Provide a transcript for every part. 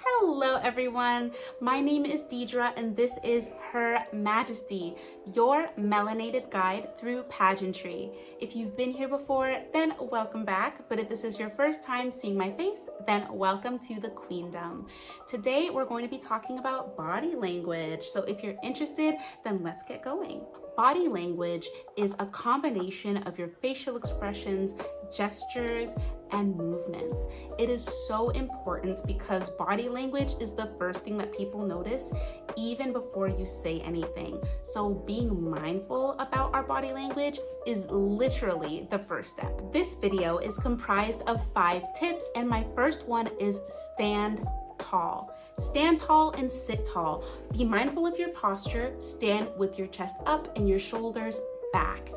Hello everyone, my name is Deidre and this is Her Majesty, your melanated guide through pageantry. If you've been here before, then welcome back, but if this is your first time seeing my face, then welcome to the Queendom. Today we're going to be talking about body language, so if you're interested, then let's get going. Body language is a combination of your facial expressions, gestures, and movements. It is so important because body language is the first thing that people notice even before you say anything. So being mindful about our body language is literally the first step. This video is comprised of 5 tips, and my first one is stand tall. Stand tall and sit tall. Be mindful of your posture. Stand with your chest up and your shoulders back.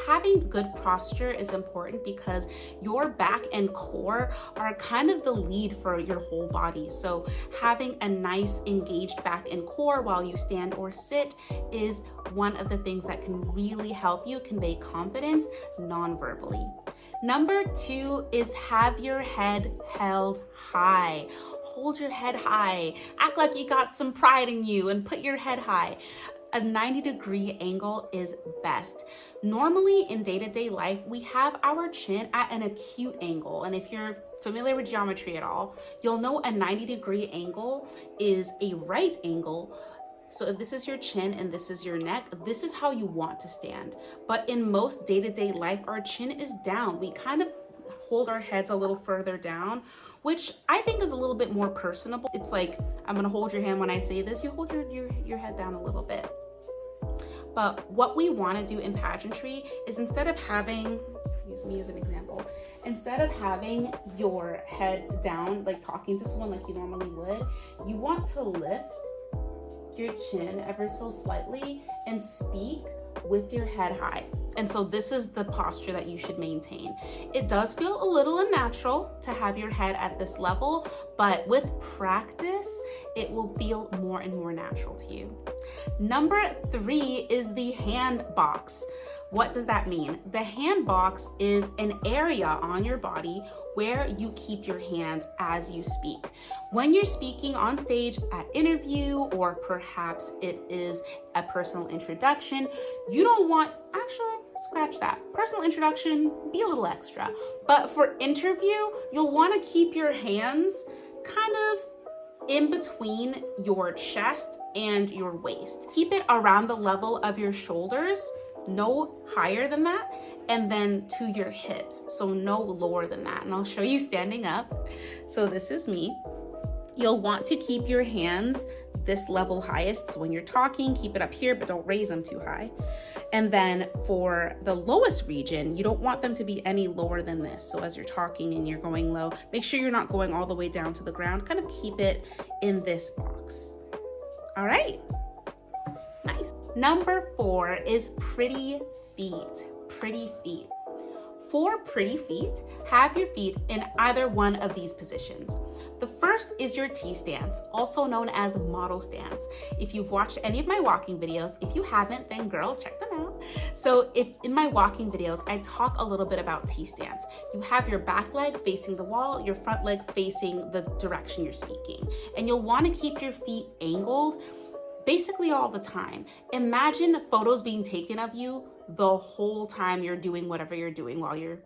Having good posture is important because your back and core are kind of the lead for your whole body. So having a nice engaged back and core while you stand or sit is one of the things that can really help you convey confidence non-verbally. Number 2 is have your head held high. Hold your head high. Act like you got some pride in you and put your head high. A 90-degree angle is best. Normally in day-to-day life, we have our chin at an acute angle. And if you're familiar with geometry at all, you'll know a 90-degree angle is a right angle. So if this is your chin and this is your neck, this is how you want to stand. But in most day-to-day life, our chin is down. We kind of hold our heads a little further down, which I think is a little bit more personable. It's like, I'm gonna hold your hand when I say this, you hold your head down a little bit. But what we wanna do in pageantry is instead of having, use me as an example, instead of having your head down, like talking to someone like you normally would, you want to lift your chin ever so slightly and speak with your head high. And so this is the posture that you should maintain. It does feel a little unnatural to have your head at this level, but with practice, it will feel more and more natural to you. Number 3 is the hand box. What does that mean? The hand box is an area on your body where you keep your hands as you speak. When you're speaking on stage at interview, or perhaps it is a personal introduction, you don't want, actually, scratch that. Personal introduction, be a little extra. But for interview, you'll want to keep your hands kind of in between your chest and your waist. Keep it around the level of your shoulders, no higher than that, and then to your hips, so no lower than that. And I'll show you standing up. So this is me. You'll want to keep your hands this level highest. So when you're talking, keep it up here, but don't raise them too high. And then for the lowest region, you don't want them to be any lower than this. So as you're talking and you're going low, make sure you're not going all the way down to the ground. Kind of keep it in this box. All right. Nice. Number 4 is pretty feet. Pretty feet. For pretty feet, have your feet in either one of these positions. The first is your T stance, also known as model stance. If you've watched any of my walking videos, if you haven't, then girl, check them out. So if in my walking videos, I talk a little bit about T stance. You have your back leg facing the wall, your front leg facing the direction you're speaking. And you'll want to keep your feet angled basically all the time. Imagine photos being taken of you the whole time you're doing whatever you're doing while you're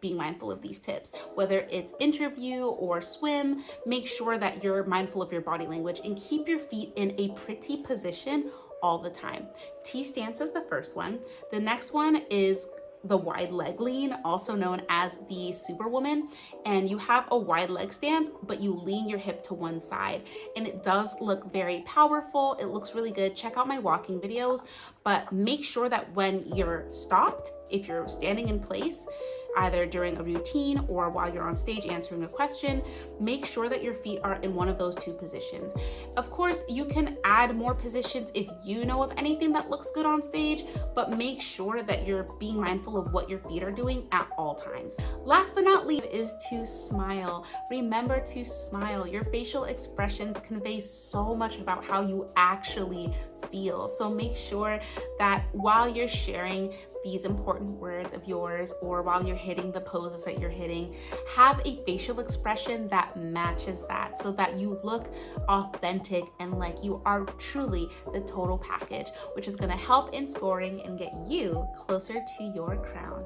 being mindful of these tips. Whether it's interview or swim, make sure that you're mindful of your body language and keep your feet in a pretty position all the time. T stance is the first one. The next one is the wide leg lean, also known as the superwoman. And you have a wide leg stance, but you lean your hip to one side. And it does look very powerful. It looks really good. Check out my walking videos, but make sure that when you're stopped, if you're standing in place, either during a routine or while you're on stage answering a question, make sure that your feet are in one of those 2 positions. Of course, you can add more positions if you know of anything that looks good on stage, but make sure that you're being mindful of what your feet are doing at all times. Last but not least is to smile. Remember to smile. Your facial expressions convey so much about how you actually feel. So make sure that while you're sharing these important words of yours, or while you're hitting the poses that you're hitting, have a facial expression that matches that, so that you look authentic and like you are truly the total package, which is going to help in scoring and get you closer to your crown.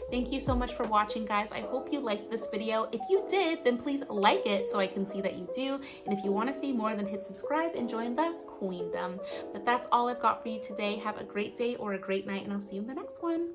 Thank you so much for watching, guys. I hope you liked this video. If you did, then please like it so I can see that you do. And if you want to see more, then hit subscribe and join the queendom. But that's all I've got for you today. Have a great day or a great night, and I'll see you in the next one.